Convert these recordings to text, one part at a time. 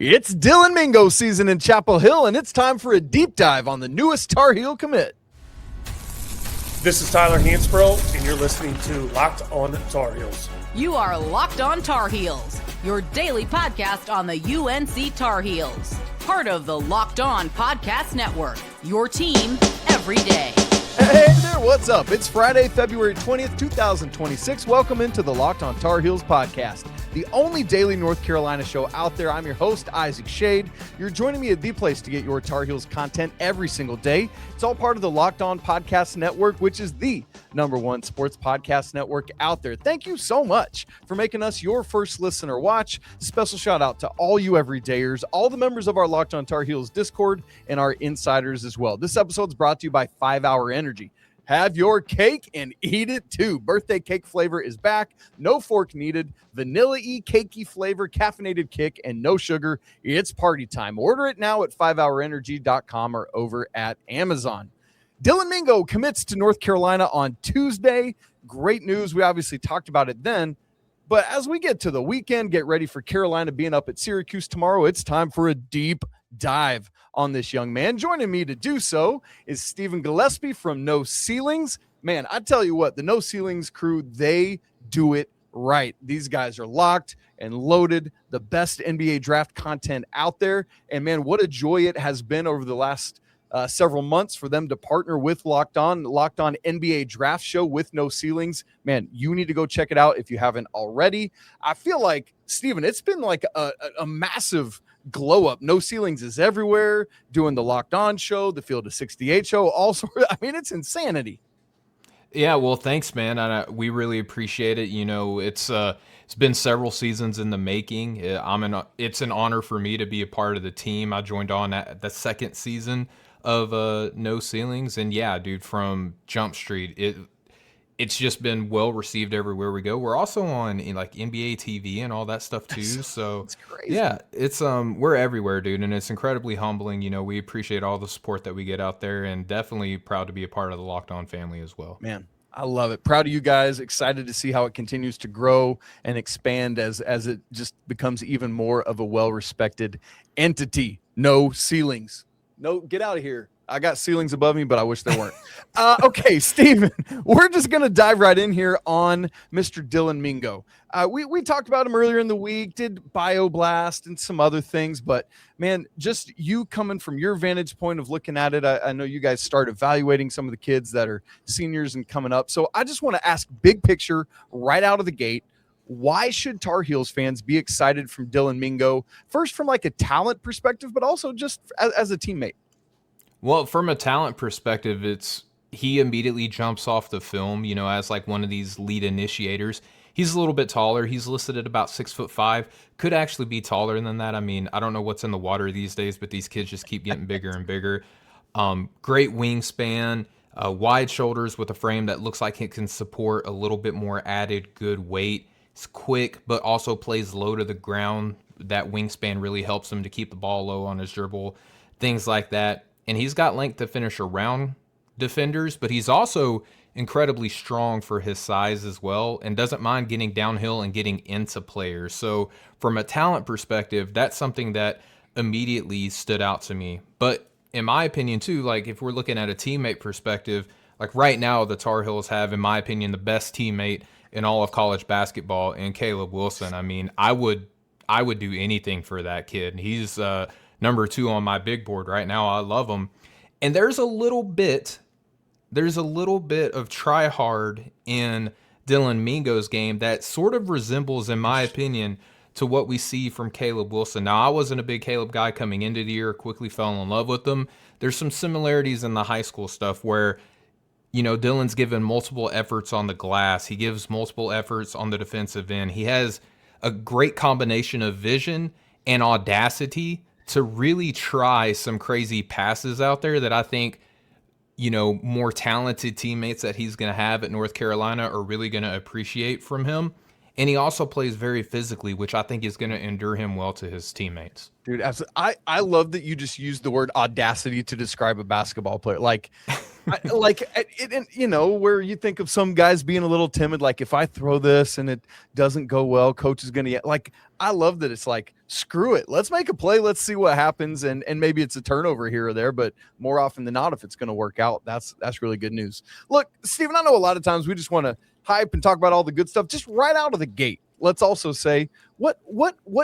It's Dylan Mingo season in Chapel Hill, and it's time for a deep dive on the newest Tar Heel commit. This is Tyler Hansbrough, and you're listening to Locked On Tar Heels. You are Locked On Tar Heels, your daily podcast on the UNC Tar Heels. Part of the Locked On Podcast Network, your team every day. Hey there, what's up? It's Friday, February 20th, 2026. Welcome into the Locked On Tar Heels podcast, the only daily North Carolina show out there. I'm your host, Isaac Schade. You're joining me at the place to get your Tar Heels content every single day. It's all part of the Locked On Podcast Network, which is the #1 sports podcast network out there. Thank you so much for making us your first listen or watch. Special shout out to all you everydayers, all the members of our Locked On Tar Heels Discord, and our insiders as well. This episode's brought to you by 5 Hour Energy. Have your cake and eat it too. Birthday cake flavor is back. No fork needed. Vanilla-y, cakey flavor, caffeinated kick, and no sugar. It's party time. Order it now at 5hourenergy.com or over at Amazon. Dylan Mingo commits to North Carolina on Tuesday. Great news. We obviously talked about it then. But as we get to the weekend, get ready for Carolina being up at Syracuse tomorrow. It's time for a deep dive on this young man. Joining me to do so is Stephen Gillaspie from No Ceilings. Man, I tell you what, the No Ceilings crew, they do it right. These guys are locked and loaded, the best NBA draft content out there. And man, what a joy it has been over the last several months for them to partner with Locked On NBA Draft Show with No Ceilings. Man, you need to go check it out if you haven't already. I feel like, Stephen, it's been like a massive glow up. No Ceilings is everywhere, doing the Locked On show, the Field of 68 show, all sorts. I mean, it's insanity. Yeah, well, thanks, man. We really appreciate it. You know, it's been several seasons in the making. It's an honor for me to be a part of the team. I joined on at the second season of No Ceilings, and yeah, dude, from Jump Street, it's just been well received everywhere we go. We're also on like NBA TV and all that stuff too. So it's crazy. Yeah, it's we're everywhere, dude, and it's incredibly humbling. You know, we appreciate all the support that we get out there, and definitely proud to be a part of the Locked On family as well. Man, I love it. Proud of you guys. Excited to see how it continues to grow and expand as it just becomes even more of a well-respected entity. No Ceilings. No, get out of here. I got ceilings above me, but I wish there weren't. Okay, Steven, we're just going to dive right in here on Mr. Dylan Mingo. We talked about him earlier in the week, did BioBlast and some other things, but man, just you coming from your vantage point of looking at it, I know you guys start evaluating some of the kids that are seniors and coming up. So I just want to ask big picture right out of the gate. Why should Tar Heels fans be excited from Dylan Mingo? First, from like a talent perspective, but also just as a teammate. Well, from a talent perspective, he immediately jumps off the film, you know, as like one of these lead initiators. He's a little bit taller. He's listed at about 6'5", could actually be taller than that. I mean, I don't know what's in the water these days, but these kids just keep getting bigger and bigger. Great wingspan, wide shoulders with a frame that looks like it can support a little bit more added good weight. It's quick, but also plays low to the ground. That wingspan really helps him to keep the ball low on his dribble, things like that. And he's got length to finish around defenders, but he's also incredibly strong for his size as well and doesn't mind getting downhill and getting into players. So from a talent perspective, that's something that immediately stood out to me. But in my opinion too, like if we're looking at a teammate perspective, like right now the Tar Heels have, in my opinion, the best teammate in all of college basketball in Caleb Wilson. I mean, I would do anything for that kid. He's number 2 on my big board right now. I love him. And there's a little bit of try hard in Dylan Mingo's game that sort of resembles, in my opinion, to what we see from Caleb Wilson. Now, I wasn't a big Caleb guy coming into the year, quickly fell in love with him. There's some similarities in the high school stuff where, you know, Dylan's given multiple efforts on the glass. He gives multiple efforts on the defensive end. He has a great combination of vision and audacity to really try some crazy passes out there that I think, you know, more talented teammates that he's going to have at North Carolina are really going to appreciate from him. And he also plays very physically, which I think is going to endure him well to his teammates. Dude, absolutely. I love that you just used the word audacity to describe a basketball player. Where you think of some guys being a little timid, like if I throw this and it doesn't go well, coach is going to get like, I love that it's like, screw it. Let's make a play. Let's see what happens. And maybe it's a turnover here or there, but more often than not, if it's going to work out, that's really good news. Look, Steven, I know a lot of times we just want to hype and talk about all the good stuff just right out of the gate. Let's also say what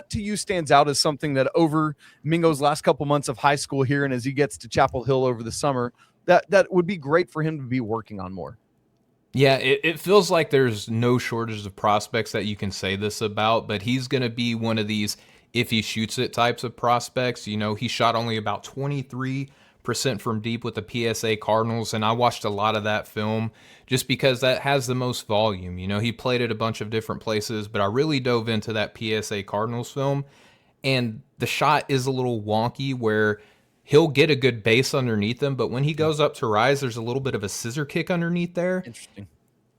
to you stands out as something that over Mingo's last couple months of high school here and as he gets to Chapel Hill over the summer, that would be great for him to be working on more. Yeah, it feels like there's no shortage of prospects that you can say this about, but he's going to be one of these if he shoots it types of prospects. You know, he shot only about 23% from deep with the PSA Cardinals, and I watched a lot of that film just because that has the most volume. You know, he played at a bunch of different places, but I really dove into that PSA Cardinals film, and the shot is a little wonky where he'll get a good base underneath him, but when he goes up to rise, there's a little bit of a scissor kick underneath there. Interesting.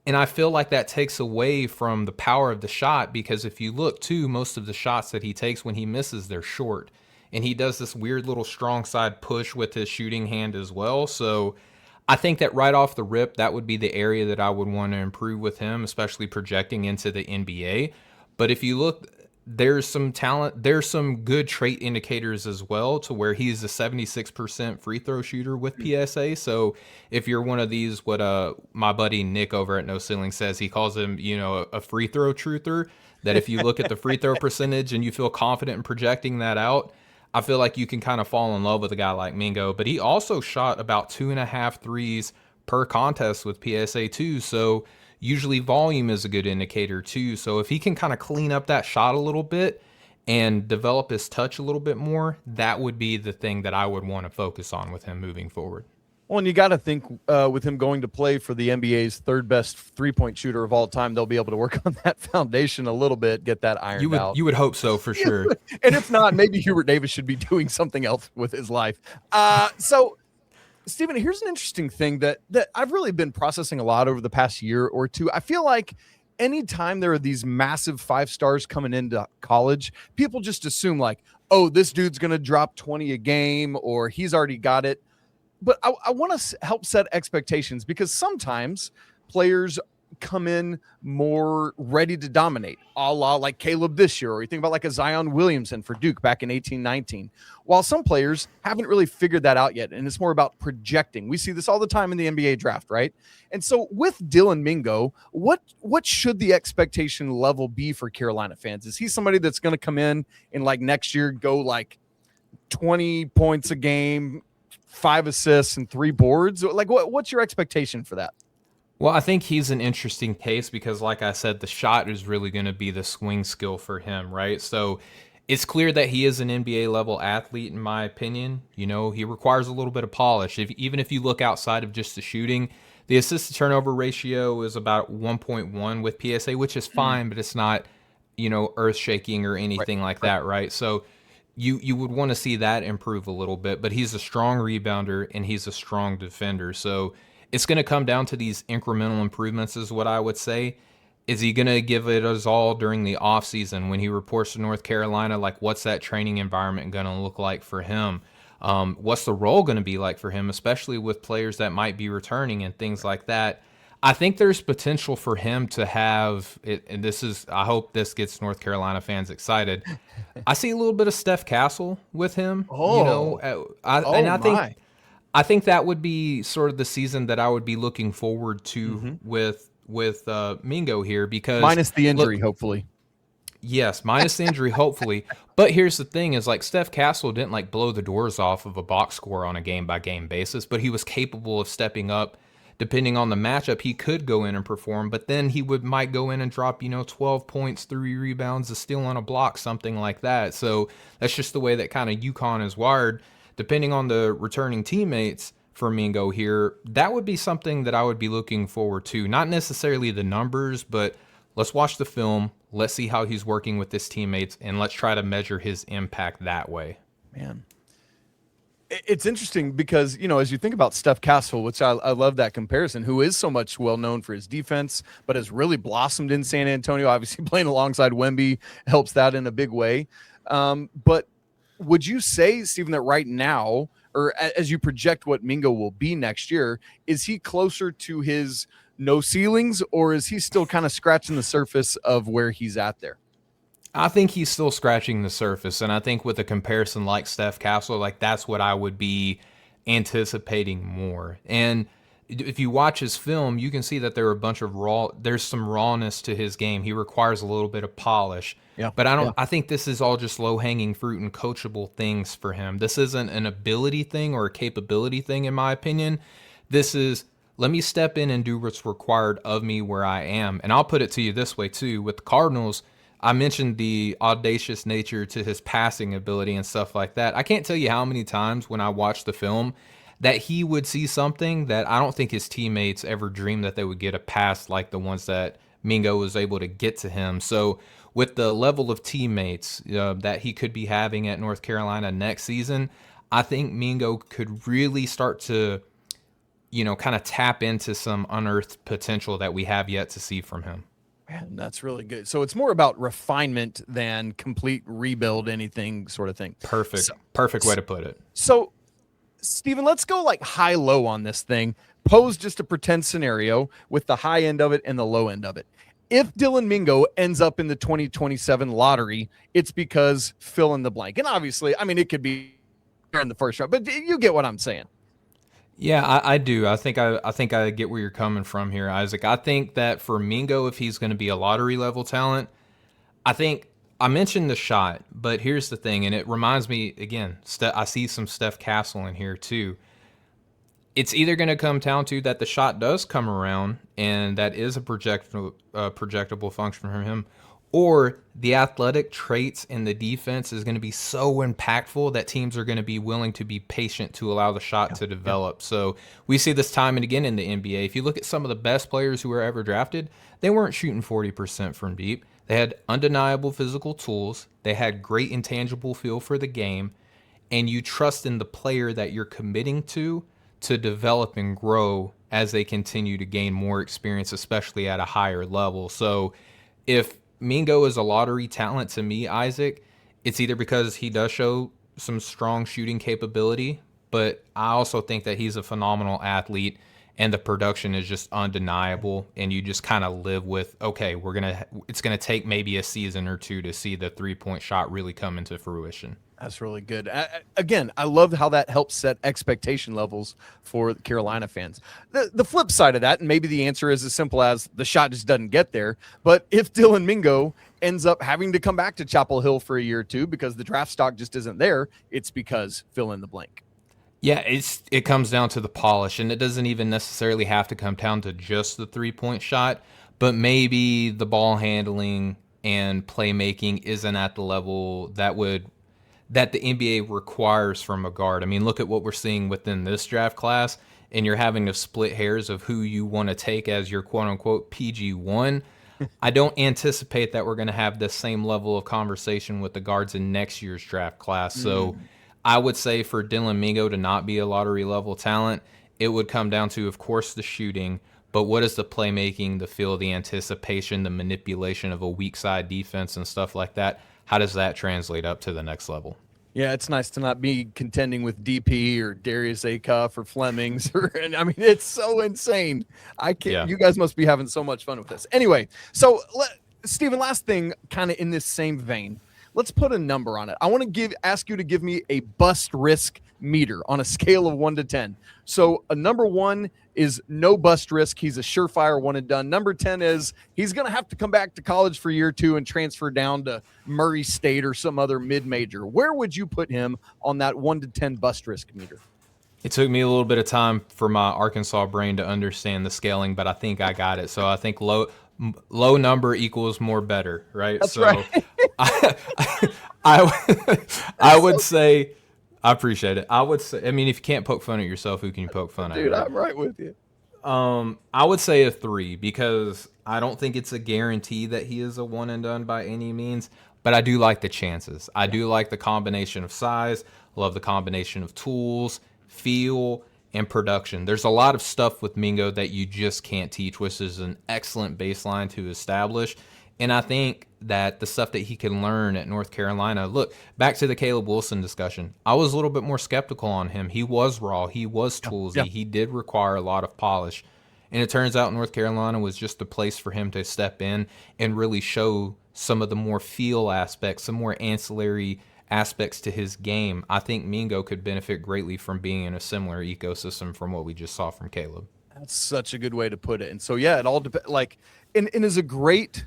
And I feel like that takes away from the power of the shot because if you look, too, most of the shots that he takes when he misses, they're short. And he does this weird little strong side push with his shooting hand as well. So I think that right off the rip, that would be the area that I would want to improve with him, especially projecting into the NBA. But if you look, there's some talent, there's some good trait indicators as well to where he's a 76% free throw shooter with PSA. So if you're one of these, what my buddy Nick over at No Ceiling says, he calls him, a free throw truther, that if you look at the free throw percentage and you feel confident in projecting that out, I feel like you can kind of fall in love with a guy like Mingo. But he also shot about 2.5 threes per contest with PSA too. So usually volume is a good indicator too. So if he can kind of clean up that shot a little bit and develop his touch a little bit more, that would be the thing that I would want to focus on with him moving forward. Well, and you got to think with him going to play for the NBA's third best three-point shooter of all time, they'll be able to work on that foundation a little bit, get that ironed out. You would hope so, for sure. And if not, maybe Hubert Davis should be doing something else with his life. So, Steven, here's an interesting thing that I've really been processing a lot over the past year or two. I feel like anytime there are these massive 5 stars coming into college, people just assume like, oh, this dude's going to drop 20 a game or he's already got it. But I want to help set expectations because sometimes players come in more ready to dominate, a la like Caleb this year, or you think about like a Zion Williamson for Duke back in 18-19. While some players haven't really figured that out yet, and it's more about projecting. We see this all the time in the NBA draft, right? And so with Dylan Mingo, what should the expectation level be for Carolina fans? Is he somebody that's going to come in and like next year go like 20 points a game, 5 assists and 3 boards? Like what's your expectation for that? Well, I think he's an interesting case because, like I said, the shot is really going to be the swing skill for him, right? So it's clear that he is an NBA level athlete, in my opinion. You know, he requires a little bit of polish. Even if you look outside of just the shooting, the assist to turnover ratio is about 1.1 with PSA, which is fine, but it's not, earth shaking or anything like that, right? So you would want to see that improve a little bit, but he's a strong rebounder and he's a strong defender. So it's going to come down to these incremental improvements is what I would say. Is he going to give it his all during the offseason when he reports to North Carolina? Like, what's that training environment going to look like for him? What's the role going to be like for him, especially with players that might be returning and things like that? I think there's potential for him to have it, and I hope this gets North Carolina fans excited. I see a little bit of Steph Castle with him. I think that would be sort of the season that I would be looking forward to with Mingo here because minus the injury, hopefully. Yes, minus the injury, hopefully. But here's the thing: is like Steph Castle didn't like blow the doors off of a box score on a game by game basis, but he was capable of stepping up. Depending on the matchup, he could go in and perform, but then he might go in and drop, 12 points, 3 rebounds, a steal on a block, something like that. So that's just the way that kind of UConn is wired. Depending on the returning teammates for Mingo here, that would be something that I would be looking forward to. Not necessarily the numbers, but let's watch the film. Let's see how he's working with his teammates, and let's try to measure his impact that way. Man. It's interesting because, as you think about Steph Castle, which I love that comparison, who is so much well known for his defense, but has really blossomed in San Antonio. Obviously, playing alongside Wemby helps that in a big way. But would you say, Stephen, that right now, or as you project what Mingo will be next year, is he closer to his no ceilings, or is he still kind of scratching the surface of where he's at there? I think he's still scratching the surface, and I think with a comparison like Steph Castle, like that's what I would be anticipating more. And if you watch his film, you can see that there are a bunch of there's some rawness to his game. He requires a little bit of polish. Yeah. But I think this is all just low-hanging fruit and coachable things for him. This isn't an ability thing or a capability thing, in my opinion. This is, let me step in and do what's required of me where I am. And I'll put it to you this way too. With the Cardinals, I mentioned the audacious nature to his passing ability and stuff like that. I can't tell you how many times when I watched the film that he would see something that I don't think his teammates ever dreamed that they would get a pass like the ones that Mingo was able to get to him. So with the level of teammates that he could be having at North Carolina next season, I think Mingo could really start to, kind of tap into some unearthed potential that we have yet to see from him. Man, that's really good. So it's more about refinement than complete rebuild, anything sort of thing. Perfect way to put it. So, Stephen, let's go like high-low on this thing. Pose just a pretend scenario with the high end of it and the low end of it. If Dylan Mingo ends up in the 2027 lottery, it's because fill in the blank. And obviously, it could be in the first round, but you get what I'm saying. Yeah, I do. I think I get where you're coming from here, Isaac. I think that for Mingo, if he's going to be a lottery level talent, I think I mentioned the shot, but here's the thing, and it reminds me again. I see some Steph Castle in here too. It's either going to come down to that the shot does come around, and that is a projectable function from him, or the athletic traits in the defense is going to be so impactful that teams are going to be willing to be patient to allow the shot to develop. So we see this time and again in the NBA. If you look at some of the best players who were ever drafted, they weren't shooting 40% from deep. They had undeniable physical tools. They had great intangible feel for the game. And you trust in the player that you're committing to develop and grow as they continue to gain more experience, especially at a higher level. So if Mingo is a lottery talent to me, Isaac, it's either because he does show some strong shooting capability, but I also think that he's a phenomenal athlete and the production is just undeniable, and you just kind of live with, okay, it's going to take maybe a season or two to see the three-point shot really come into fruition. That's really good. Again, I love how that helps set expectation levels for the Carolina fans. The flip side of that, and maybe the answer is as simple as the shot just doesn't get there, but if Dylan Mingo ends up having to come back to Chapel Hill for a year or two because the draft stock just isn't there, it's because fill in the blank. Yeah, it comes down to the polish, and it doesn't even necessarily have to come down to just the three-point shot, but maybe the ball handling and playmaking isn't at the level that the NBA requires from a guard. I mean, look at what we're seeing within this draft class, and you're having to split hairs of who you want to take as your quote-unquote PG1. I don't anticipate that we're going to have the same level of conversation with the guards in next year's draft class. So I would say for Dylan Mingo to not be a lottery-level talent, it would come down to, of course, the shooting, but what is the playmaking, the feel, the anticipation, the manipulation of a weak side defense and stuff like that? How does that translate up to the next level? Yeah, it's nice to not be contending with DP or Darius Acuff or Flemings. It's so insane. I can't. Yeah. You guys must be having so much fun with this. Anyway, so Stephen, last thing, kind of in this same vein, let's put a number on it. I want to ask you to give me a bust risk meter on a scale of 1 to 10. So a number 1 is no bust risk. He's a surefire one and done. Number 10 is he's going to have to come back to college for year 2 and transfer down to Murray State or some other mid-major. Where would you put him on that 1 to 10 bust risk meter? It took me a little bit of time for my Arkansas brain to understand the scaling, but I think I got it. So I think low number equals more better, right? That's right. I would say, I appreciate it. I would say, if you can't poke fun at yourself, who can you poke fun at? Dude, I'm right with you. I would say a 3 because I don't think it's a guarantee that he is a one and done by any means, but but I do like the chances. I do like the combination of size, love the combination of tools, feel, and production. There's a lot of stuff with Mingo that you just can't teach, which is an excellent baseline to establish. And I think that the stuff that he can learn at North Carolina, look, back to the Caleb Wilson discussion, I was a little bit more skeptical on him. He was raw. He was toolsy. Yeah. He did require a lot of polish. And it turns out North Carolina was just a place for him to step in and really show some of the more feel aspects, some more ancillary aspects to his game. I think Mingo could benefit greatly from being in a similar ecosystem from what we just saw from Caleb. That's such a good way to put it. And so, yeah, it all depends. Like, and is a great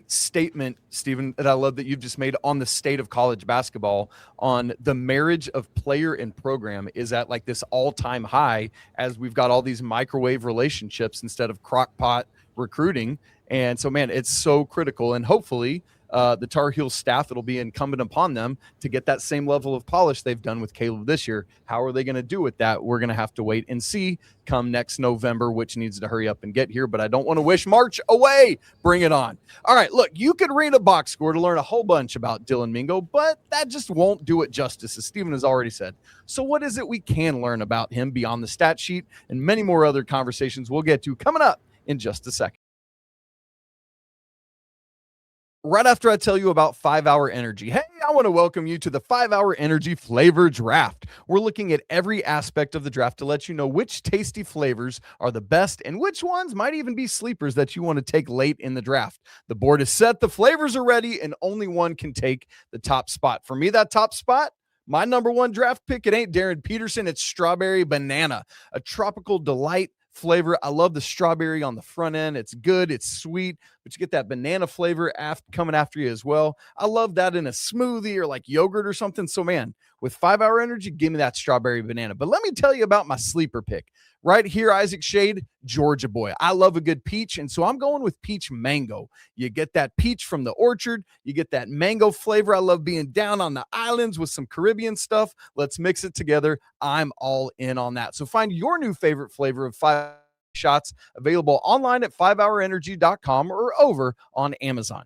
statement, Stephen, that I love that you've just made on the state of college basketball, on the marriage of player and program is at like this all-time high, as we've got all these microwave relationships instead of crockpot recruiting. And so, man, it's so critical. And hopefully the Tar Heels staff, it'll be incumbent upon them to get that same level of polish they've done with Caleb this year. How are they going to do with that? We're going to have to wait and see come next November, which needs to hurry up and get here. But I don't want to wish March away. Bring it on. All right, look, you could read a box score to learn a whole bunch about Dylan Mingo, but that just won't do it justice, as Stephen has already said. So what is it we can learn about him beyond the stat sheet, and many more other conversations we'll get to coming up in just a second. Right after I tell you about 5 Hour Energy. Hey, I want to welcome you to the 5 Hour Energy Flavor Draft. We're looking at every aspect of the draft to let you know which tasty flavors are the best and which ones might even be sleepers that you want to take late in the draft. The board is set, the flavors are ready, and only one can take the top spot. For me, that top spot, my number one draft pick, it ain't Darren Peterson, it's Strawberry Banana, a tropical delight flavor. I love the strawberry on the front end. It's good. It's sweet, but you get that banana flavor coming after you as well. I love that in a smoothie or like yogurt or something. So, man, with 5 Hour Energy, give me that strawberry banana. But let me tell you about my sleeper pick. Right here, Isaac Schade, Georgia boy. I love a good peach, and so I'm going with peach mango. You get that peach from the orchard. You get that mango flavor. I love being down on the islands with some Caribbean stuff. Let's mix it together. I'm all in on that. So find your new favorite flavor of 5 shots available online at 5hourenergy.com or over on Amazon.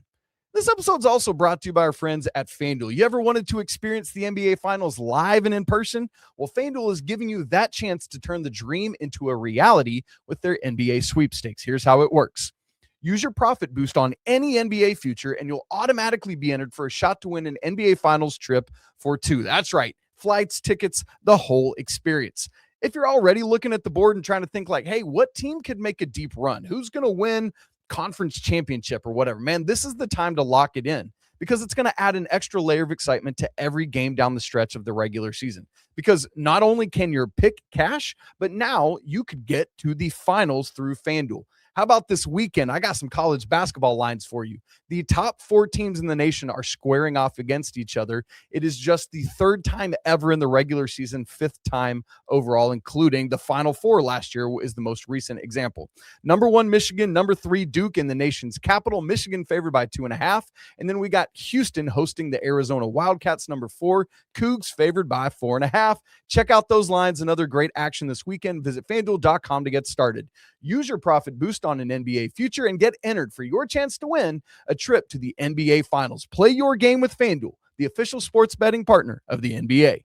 This episode's also brought to you by our friends at FanDuel. You ever wanted to experience the NBA Finals live and in person? Well, FanDuel is giving you that chance to turn the dream into a reality with their NBA sweepstakes. Here's how it works. Use your profit boost on any NBA future, and you'll automatically be entered for a shot to win an NBA Finals trip for two. That's right. Flights, tickets, the whole experience. If you're already looking at the board and trying to think like, hey, what team could make a deep run? Who's going to win conference championship or whatever, man, this is the time to lock it in, because it's going to add an extra layer of excitement to every game down the stretch of the regular season. Because not only can your pick cash, but now you could get to the finals through FanDuel. How about this weekend? I got some college basketball lines for you. The top 4 teams in the nation are squaring off against each other. It is just the 3rd time ever in the regular season, 5th time overall, including the Final Four last year is the most recent example. Number 1, Michigan. Number 3, Duke in the nation's capital. Michigan favored by 2.5. And then we got Houston hosting the Arizona Wildcats. Number 4, Cougs favored by 4.5. Check out those lines and other great action this weekend. Visit FanDuel.com to get started. Use your profit boost on an NBA future and get entered for your chance to win a trip to the NBA Finals. Play your game with FanDuel, the official sports betting partner of the NBA.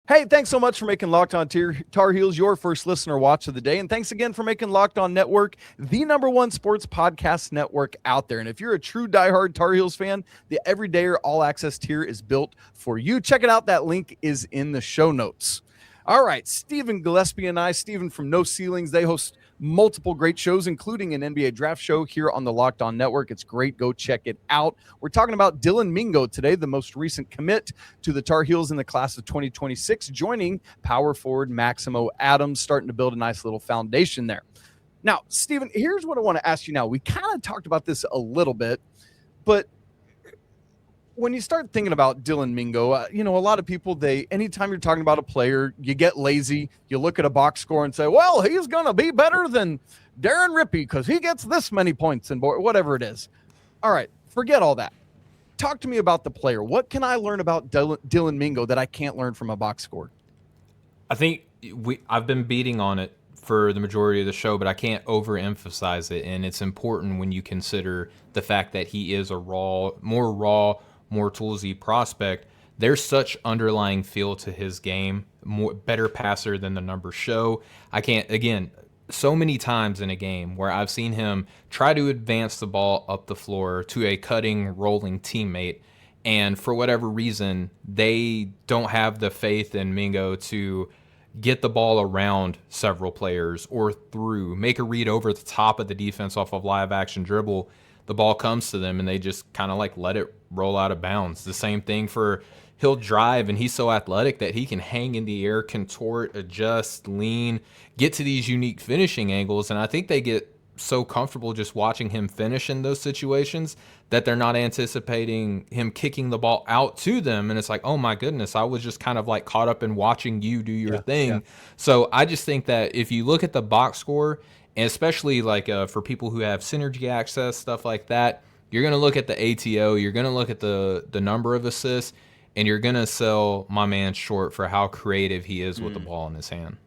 Hey, thanks so much for making Locked On Tar Heels your first listener watch of the day. And thanks again for making Locked On Network the #1 sports podcast network out there. And if you're a true diehard Tar Heels fan, the Everydayer All Access tier is built for you. Check it out. That link is in the show notes. All right, Stephen Gillaspie and I, Stephen from No Ceilings, they host multiple great shows, including an NBA draft show here on the Locked On Network. It's great. Go check it out. We're talking about Dylan Mingo today, the most recent commit to the Tar Heels in the class of 2026, joining power forward Maximo Adams, starting to build a nice little foundation there. Now, Stephen, here's what I want to ask you now. We kind of talked about this a little bit, but when you start thinking about Dylan Mingo, a lot of people, anytime you're talking about a player, you get lazy. You look at a box score and say, well, he's going to be better than Darren Rippey because he gets this many points and whatever it is. All right, forget all that. Talk to me about the player. What can I learn about Dylan Mingo that I can't learn from a box score? I think I've been beating on it for the majority of the show, but I can't overemphasize it. And it's important when you consider the fact that he is a more raw, more toolsy prospect. There's such underlying feel to his game, better passer than the numbers show. So many times in a game where I've seen him try to advance the ball up the floor to a cutting, rolling teammate, and for whatever reason, they don't have the faith in Mingo to get the ball around several players or through, make a read over the top of the defense off of live action dribble. The ball comes to them and they just kind of like let it roll out of bounds. The same thing for he'll drive, and he's so athletic that he can hang in the air, contort, adjust, lean, get to these unique finishing angles. And I think they get so comfortable just watching him finish in those situations that they're not anticipating him kicking the ball out to them. And it's like, oh my goodness, I was just kind of like caught up in watching you do your thing. Yeah. So I just think that if you look at the box score, and especially like for people who have synergy access, stuff like that, you're going to look at the ATO, you're going to look at the number of assists, and you're going to sell my man short for how creative he is with the ball in his hand.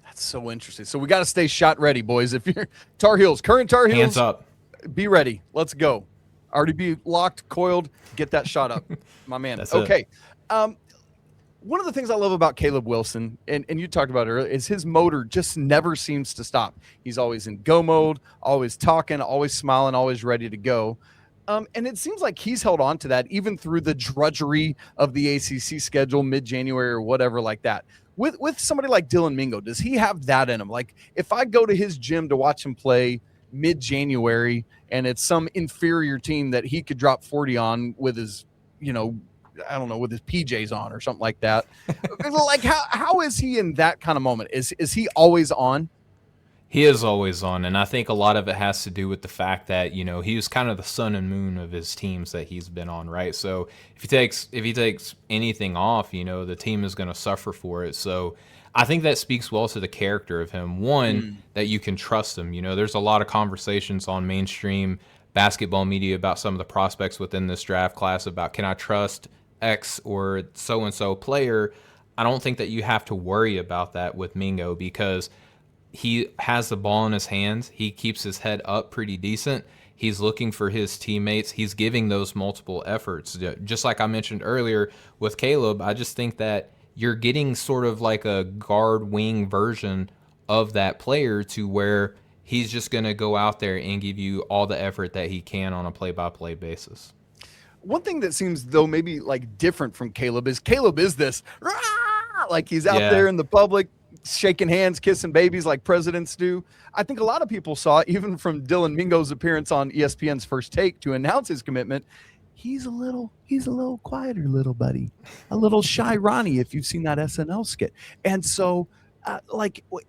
That's so interesting. So we got to stay shot ready, boys. If you're current Tar Heels, hands up. Be ready. Let's go. Already be locked, coiled, get that shot up, my man. That's okay. One of the things I love about Caleb Wilson, and you talked about it earlier, is his motor just never seems to stop. He's always in go mode, always talking, always smiling, always ready to go. And it seems like he's held on to that even through the drudgery of the ACC schedule, mid-January or whatever like that. With somebody like Dylan Mingo, does he have that in him? Like, if I go to his gym to watch him play mid-January and it's some inferior team that he could drop 40 on with his, with his PJs on or something like that. Like, how is he in that kind of moment? Is he always on? He is always on, and I think a lot of it has to do with the fact that, he was kind of the sun and moon of his teams that he's been on, right? So if he takes anything off, the team is going to suffer for it. So I think that speaks well to the character of him. One, that you can trust him. There's a lot of conversations on mainstream basketball media about some of the prospects within this draft class about, can I trust X or so-and-so player? I don't think that you have to worry about that with Mingo because he has the ball in his hands. He keeps his head up pretty decent. He's looking for his teammates. He's giving those multiple efforts. Just like I mentioned earlier with Caleb, I just think that you're getting sort of like a guard wing version of that player to where he's just going to go out there and give you all the effort that he can on a play-by-play basis. One thing that seems, though, maybe like different from Caleb is this, like he's out there in the public, shaking hands, kissing babies like presidents do. I think a lot of people saw, even from Dylan Mingo's appearance on ESPN's First Take to announce his commitment, he's a little quieter little buddy, a little shy Ronnie, if you've seen that SNL skit. And so,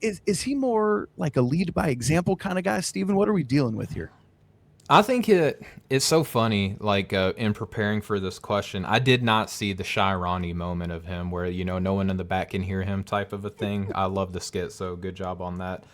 is he more like a lead by example kind of guy, Steven? What are we dealing with here? I think it's so funny, in preparing for this question, I did not see the shy Ronnie moment of him where, no one in the back can hear him type of a thing. I love the skit, so good job on that.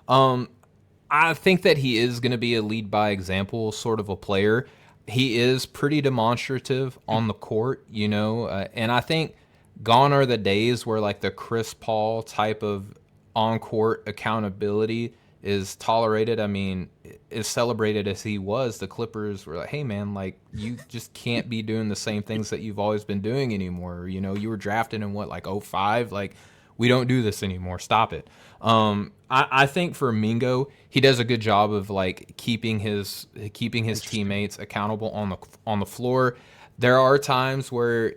I think that he is going to be a lead by example sort of a player. He is pretty demonstrative on the court, and I think gone are the days where the Chris Paul type of on-court accountability is tolerated. I mean, as celebrated as he was, the Clippers were like, hey man, you just can't be doing the same things that you've always been doing anymore. You were drafted in 05? We don't do this anymore. Stop it. I think for Mingo, he does a good job of keeping his teammates accountable on the floor. There are times where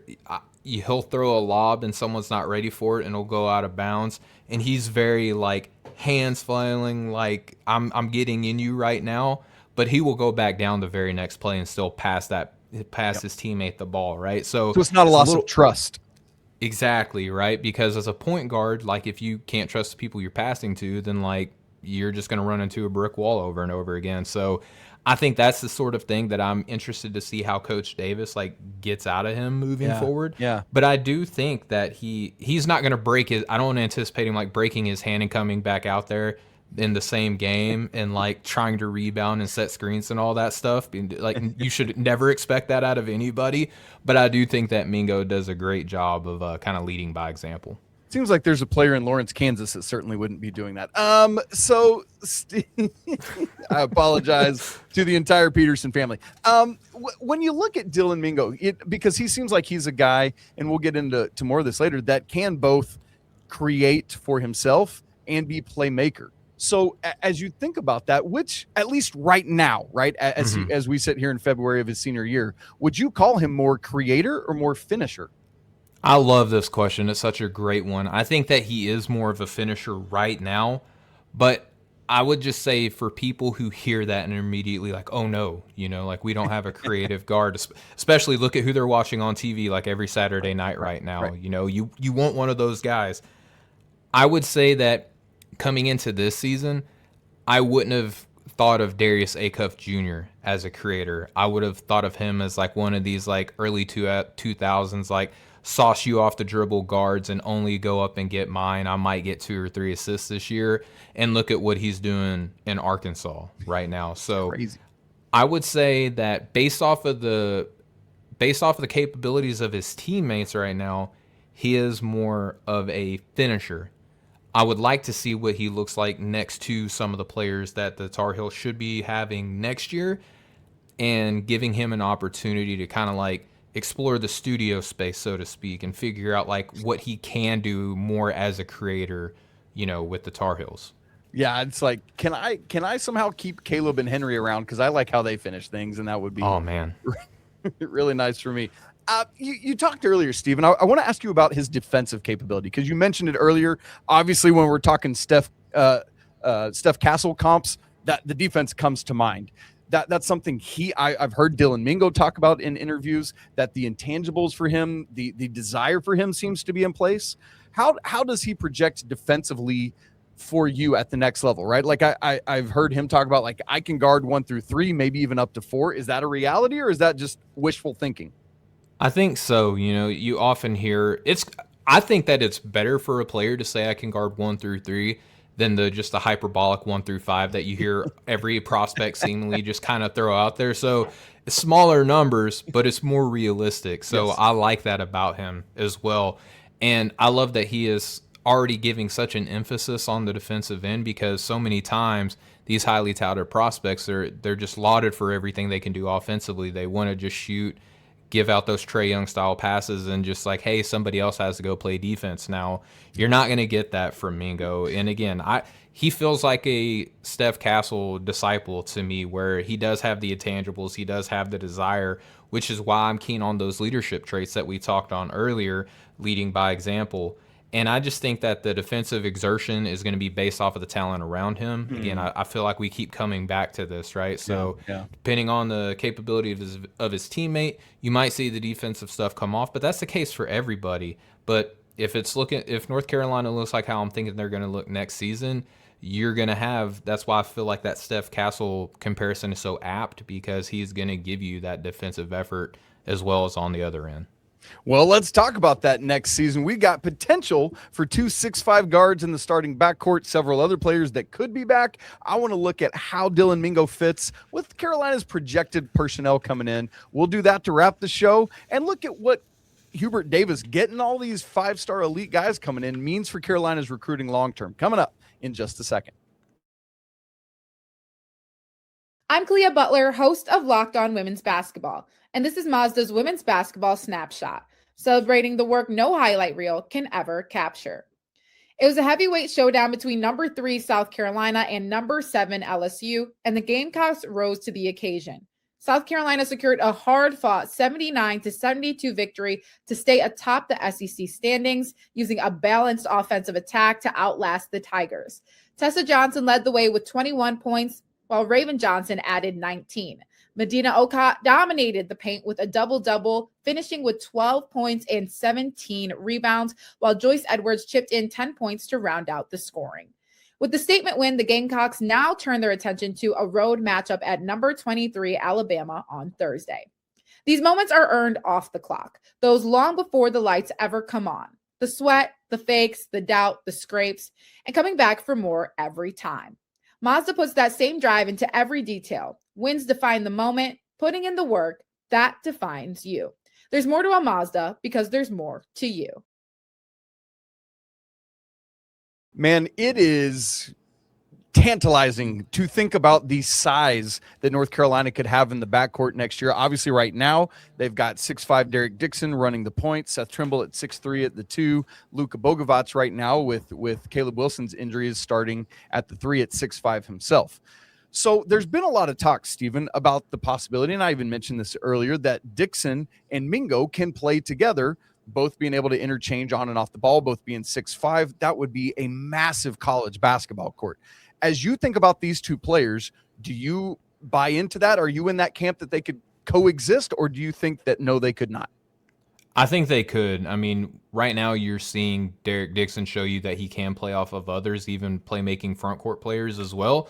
he'll throw a lob and someone's not ready for it and it'll go out of bounds, and he's very hands flailing, I'm getting in you right now, but he will go back down the very next play and still pass his teammate the ball, right? So it's not a loss of trust. Exactly, right? Because as a point guard, if you can't trust the people you're passing to, then you're just going to run into a brick wall over and over again. So I think that's the sort of thing that I'm interested to see how Coach Davis gets out of him moving forward. Yeah. But I do think that he's not going to break his. I don't anticipate him breaking his hand and coming back out there in the same game and trying to rebound and set screens and all that stuff. You should never expect that out of anybody. But I do think that Mingo does a great job of kind of leading by example. Seems like there's a player in Lawrence, Kansas that certainly wouldn't be doing that. I apologize to the entire Peterson family. When you look at Dylan Mingo, because he seems like he's a guy, and we'll get into more of this later, that can both create for himself and be playmaker. So as you think about that, which at least right now, right, as we sit here in February of his senior year, would you call him more creator or more finisher? I love this question. It's such a great one. I think that he is more of a finisher right now, but I would just say for people who hear that and are immediately like, oh no, like we don't have a creative guard, especially look at who they're watching on TV like every Saturday night right now. Right. You want one of those guys. I would say that coming into this season, I wouldn't have thought of Darius Acuff Jr. as a creator. I would have thought of him as like one of these like early 2000s, like sauce you off the dribble guards and only go up and get mine. I might get 2 or 3 assists this year, and look at what he's doing in Arkansas right now. So crazy. I would say that based off of the capabilities of his teammates right now, he is more of a finisher. I would like to see what he looks like next to some of the players that the Tar Heels should be having next year, and giving him an opportunity to kind of like explore the studio space, so to speak, and figure out like what he can do more as a creator, with the Tar Heels. Yeah, it's like, can I somehow keep Caleb and Henri around, because I like how they finish things, and that would be really nice for me. You talked earlier, Steven. I want to ask you about his defensive capability, because you mentioned it earlier. Obviously, when we're talking Steph Castle comps, that the defense comes to mind. That's something I've heard Dylan Mingo talk about in interviews, that the intangibles for him, the desire for him seems to be in place. How does he project defensively for you at the next level, right? Like I've heard him talk about, like, I can guard 1 through 3, maybe even up to 4. Is that a reality, or is that just wishful thinking? I think so. You often hear I think that it's better for a player to say I can guard 1 through 3 than just the hyperbolic 1 through 5 that you hear every prospect seemingly just kind of throw out there. So it's smaller numbers, but it's more realistic. So yes. I like that about him as well. And I love that he is already giving such an emphasis on the defensive end, because so many times these highly touted prospects, they're just lauded for everything they can do offensively. They want to just shoot, give out those Trae Young style passes, and just like, hey, somebody else has to go play defense. Now, you're not going to get that from Mingo. And again, he feels like a Steph Castle disciple to me, where he does have the intangibles, he does have the desire, which is why I'm keen on those leadership traits that we talked on earlier, leading by example. And I just think that the defensive exertion is going to be based off of the talent around him. Again, I feel like we keep coming back to this, right? So depending on the capability of his teammate, you might see the defensive stuff come off, but that's the case for everybody. But if North Carolina looks like how I'm thinking they're going to look next season, you're going to have, that's why I feel like that Steph Castle comparison is so apt, because he's going to give you that defensive effort as well as on the other end. Well, let's talk about that next season. We got potential for 2 6'5" guards in the starting backcourt, several other players that could be back. I want to look at how Dylan Mingo fits with Carolina's projected personnel coming in. We'll do that to wrap the show, and look at what Hubert Davis getting all these 5-star elite guys coming in means for Carolina's recruiting long-term. Coming up in just a second. I'm Clea Butler, host of Locked On Women's Basketball, and this is Mazda's Women's Basketball Snapshot, celebrating the work no highlight reel can ever capture. It was a heavyweight showdown between number 3 South Carolina and number 7 LSU, and the Gamecocks rose to the occasion. South Carolina secured a hard-fought 79-72 victory to stay atop the SEC standings, using a balanced offensive attack to outlast the Tigers. Tessa Johnson led the way with 21 points, while Raven Johnson added 19. Medina Okot dominated the paint with a double-double, finishing with 12 points and 17 rebounds, while Joyce Edwards chipped in 10 points to round out the scoring. With the statement win, the Gamecocks now turn their attention to a road matchup at number 23 Alabama on Thursday. These moments are earned off the clock, those long before the lights ever come on. The sweat, the fakes, the doubt, the scrapes, and coming back for more every time. Mazda puts that same drive into every detail. Wins define the moment, putting in the work, that defines you. There's more to a Mazda because there's more to you. Man, it is tantalizing to think about the size that North Carolina could have in the backcourt next year. Obviously, right now, they've got 6'5" Derek Dixon running the point, Seth Trimble at 6'3" at the 2, Luka Bogavac right now with Caleb Wilson's injuries starting at the 3 at 6'5" himself. So there's been a lot of talk, Stephen, about the possibility, and I even mentioned this earlier, that Dixon and Mingo can play together, both being able to interchange on and off the ball, both being 6'5". That would be a massive college basketball court. As you think about these two players, do you buy into that? Are you in that camp that they could coexist, or do you think that no, they could not? I think they could. I mean, right now you're seeing Derek Dixon show you that he can play off of others, even playmaking front court players as well.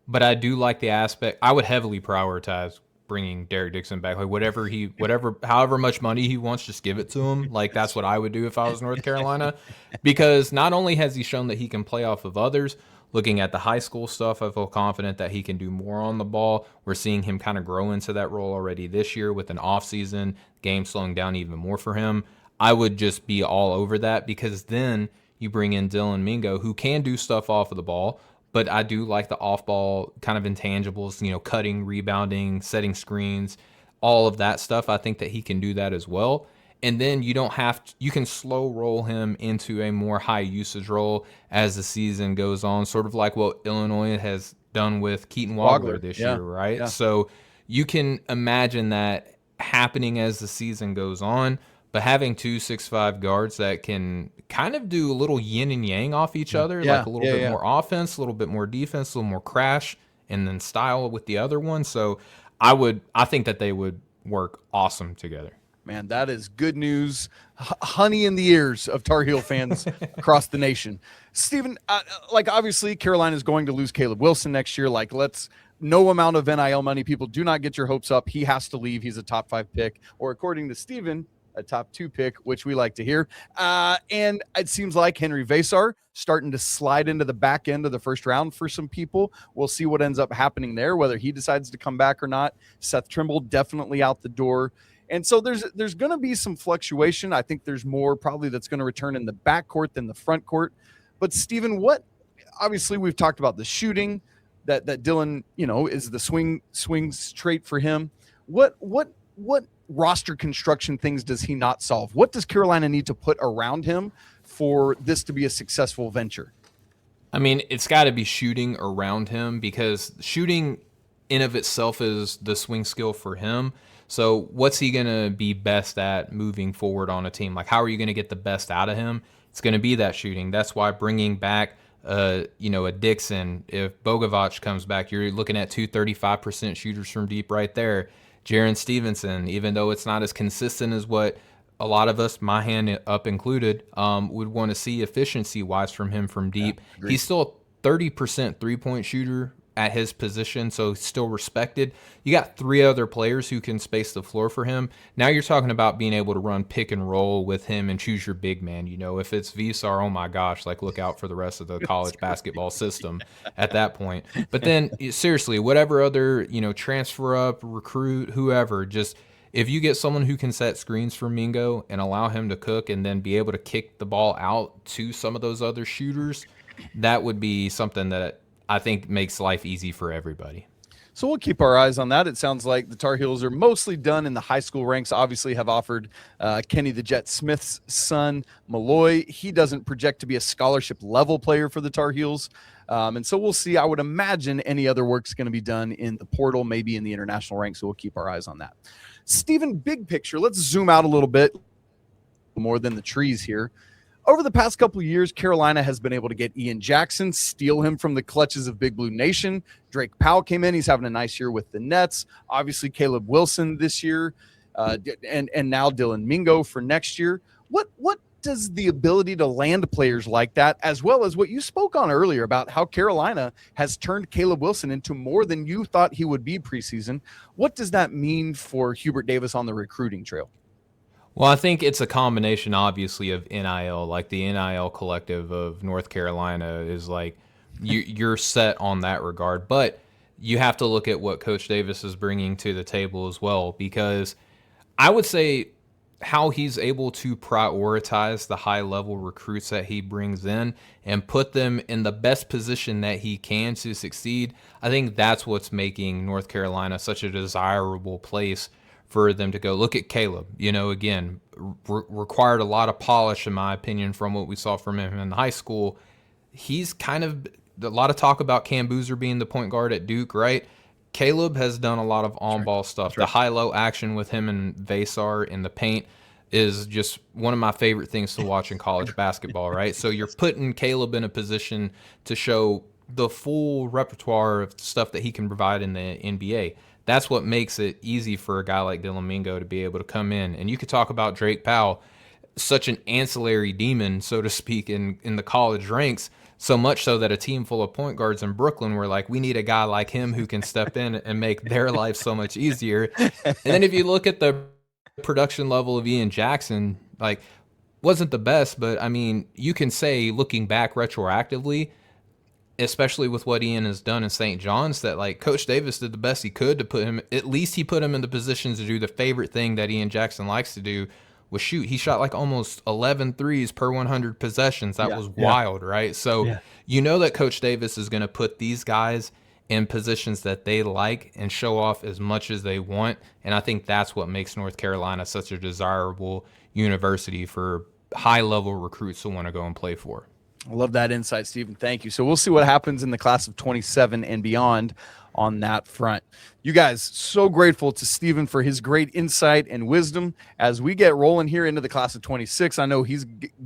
But I do like the aspect. I would heavily prioritize bringing Derek Dixon back. Like however much money he wants, just give it to him. Like that's what I would do if I was North Carolina, because not only has he shown that he can play off of others. Looking at the high school stuff, I feel confident that he can do more on the ball. We're seeing him kind of grow into that role already this year with an offseason, game slowing down even more for him. I would just be all over that, because then you bring in Dylan Mingo, who can do stuff off of the ball, but I do like the off-ball kind of intangibles, cutting, rebounding, setting screens, all of that stuff. I think that he can do that as well. And then you can slow roll him into a more high usage role as the season goes on, sort of like what Illinois has done with Keaton Wagler this year, right? Yeah. So you can imagine that happening as the season goes on, but having 2 6'5" guards that can kind of do a little yin and yang off each other, like a little bit more offense, a little bit more defense, a little more crash, and then style with the other one. So I think that they would work awesome together. Man, that is good news. Honey in the ears of Tar Heel fans across the nation. Stephen, obviously Carolina is going to lose Caleb Wilson next year. No amount of NIL money. People, do not get your hopes up. He has to leave. He's a top 5 pick, or according to Stephen, a top 2 pick, which we like to hear. And it seems like Henri Veesaar starting to slide into the back end of the first round for some people. We'll see what ends up happening there, whether he decides to come back or not. Seth Trimble definitely out the door. And so there's going to be some fluctuation. I think there's more probably that's going to return in the backcourt than the front court. But Stephen, obviously we've talked about the shooting that Dylan, is the swings trait for him. What roster construction things does he not solve? What does Carolina need to put around him for this to be a successful venture? I mean, it's got to be shooting around him, because shooting in of itself is the swing skill for him. So what's he going to be best at moving forward on a team? Like, how are you going to get the best out of him? It's going to be that shooting. That's why bringing back, a Dixon, if Bogavac comes back, you're looking at 35% shooters from deep right there. Jarin Stevenson, even though it's not as consistent as what a lot of us, my hand up included, would want to see efficiency-wise from him from deep. Yeah, he's still a 30% three-point shooter at his position, so still respected. You got 3 other players who can space the floor for him. Now you're talking about being able to run pick and roll with him and choose your big man. If it's Veesaar, oh my gosh, look out for the rest of the college basketball system at that point. But then seriously, whatever other, transfer up, recruit, whoever, just if you get someone who can set screens for Mingo and allow him to cook and then be able to kick the ball out to some of those other shooters, that would be something that I think makes life easy for everybody. So we'll keep our eyes on that. It sounds like the Tar Heels are mostly done in the high school ranks. Obviously have offered Kenny the Jet Smith's son, Malloy. He doesn't project to be a scholarship level player for the Tar Heels. And so we'll see. I would imagine any other work's going to be done in the portal, maybe in the international ranks. So we'll keep our eyes on that. Stephen, big picture. Let's zoom out a little bit more than the trees here. Over the past couple of years, Carolina has been able to get Ian Jackson, steal him from the clutches of Big Blue Nation. Drake Powell came in. He's having a nice year with the Nets. Obviously, Caleb Wilson this year, and now Dylan Mingo for next year. What does the ability to land players like that, as well as what you spoke on earlier about how Carolina has turned Caleb Wilson into more than you thought he would be preseason, what does that mean for Hubert Davis on the recruiting trail? Well, I think it's a combination, obviously, of NIL. Like the NIL collective of North Carolina is you're set on that regard. But you have to look at what Coach Davis is bringing to the table as well, because I would say how he's able to prioritize the high level recruits that he brings in and put them in the best position that he can to succeed. I think that's what's making North Carolina such a desirable place for them to go. Look at Caleb, again, required a lot of polish, in my opinion, from what we saw from him in high school. He's kind of a lot of talk about Cam Boozer being the point guard at Duke, right? Caleb has done a lot of on-ball stuff. The high-low action with him and Veesaar in the paint is just one of my favorite things to watch in college basketball, right? So you're putting Caleb in a position to show the full repertoire of stuff that he can provide in the NBA. That's what makes it easy for a guy like Dylan Mingo to be able to come in. And you could talk about Drake Powell, such an ancillary demon, so to speak, in the college ranks, so much so that a team full of point guards in Brooklyn were like, we need a guy like him who can step in and make their life so much easier. And then if you look at the production level of Ian Jackson, like, wasn't the best, but I mean, you can say, looking back retroactively, especially with what Ian has done in St. John's, that like Coach Davis did the best he could to put him, at least he put him in the positions to do the favorite thing that Ian Jackson likes to do, was shoot. He shot like almost 11 threes per 100 possessions. That was wild, right? So that Coach Davis is going to put these guys in positions that they like and show off as much as they want. And I think that's what makes North Carolina such a desirable university for high-level recruits to want to go and play for. I love that insight, Stephen. Thank you. So we'll see what happens in the class of 27 and beyond on that front. You guys, so grateful to Stephen for his great insight and wisdom as we get rolling here into the class of 26. I know he's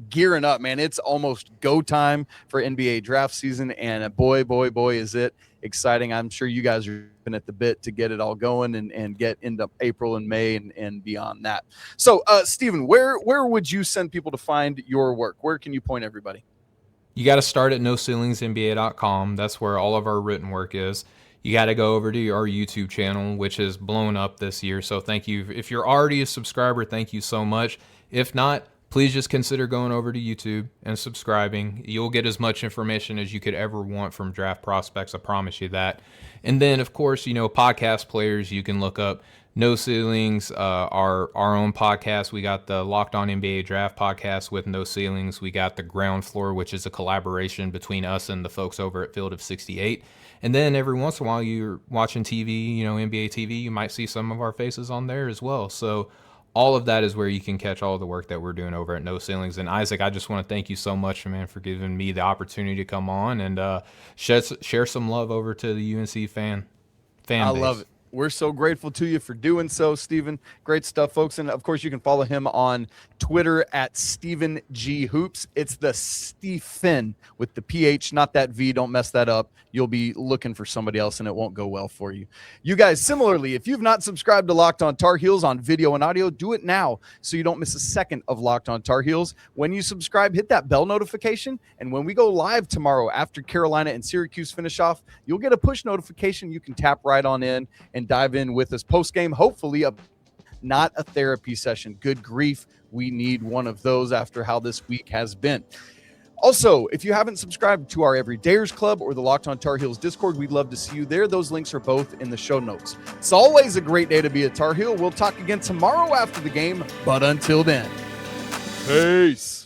gearing up, man. It's almost go time for NBA draft season, and boy, is it exciting. I'm sure you guys are at the bit to get it all going and get into April and May and beyond that. So, Stephen, where would you send people to find your work? Where can you point everybody? You got to start at NoCeilingsNBA.com. That's where all of our written work is. You got to go over to our YouTube channel, which has blown up this year. So thank you. If you're already a subscriber, thank you so much. If not, please just consider going over to YouTube and subscribing. You'll get as much information as you could ever want from draft prospects. I promise you that. And then, of course, podcast players, you can look up No Ceilings, our own podcast. We got the Locked On NBA Draft podcast with No Ceilings. We got the Ground Floor, which is a collaboration between us and the folks over at Field of 68. And then every once in a while, you're watching TV, NBA TV, you might see some of our faces on there as well. So all of that is where you can catch all the work that we're doing over at No Ceilings. And Isaac, I just want to thank you so much, man, for giving me the opportunity to come on and share some love over to the UNC fan base. I love it. We're so grateful to you for doing so, Stephen. Great stuff, folks. And, of course, you can follow him on Twitter at Stephen G. Hoops. It's the Stephen with the PH, not that V. Don't mess that up. You'll be looking for somebody else, and it won't go well for you. You guys, similarly, if you've not subscribed to Locked On Tar Heels on video and audio, do it now so you don't miss a second of Locked On Tar Heels. When you subscribe, hit that bell notification, and when we go live tomorrow after Carolina and Syracuse finish off, you'll get a push notification. You can tap right on in and dive in with us post-game, hopefully not a therapy session. Good grief, we need one of those after how this week has been. Also, if you haven't subscribed to our Everydayers Club or the Locked On Tar Heels Discord, we'd love to see you there. Those links are both in the show notes. It's always a great day to be a Tar Heel. We'll talk again tomorrow after the game, but until then, peace.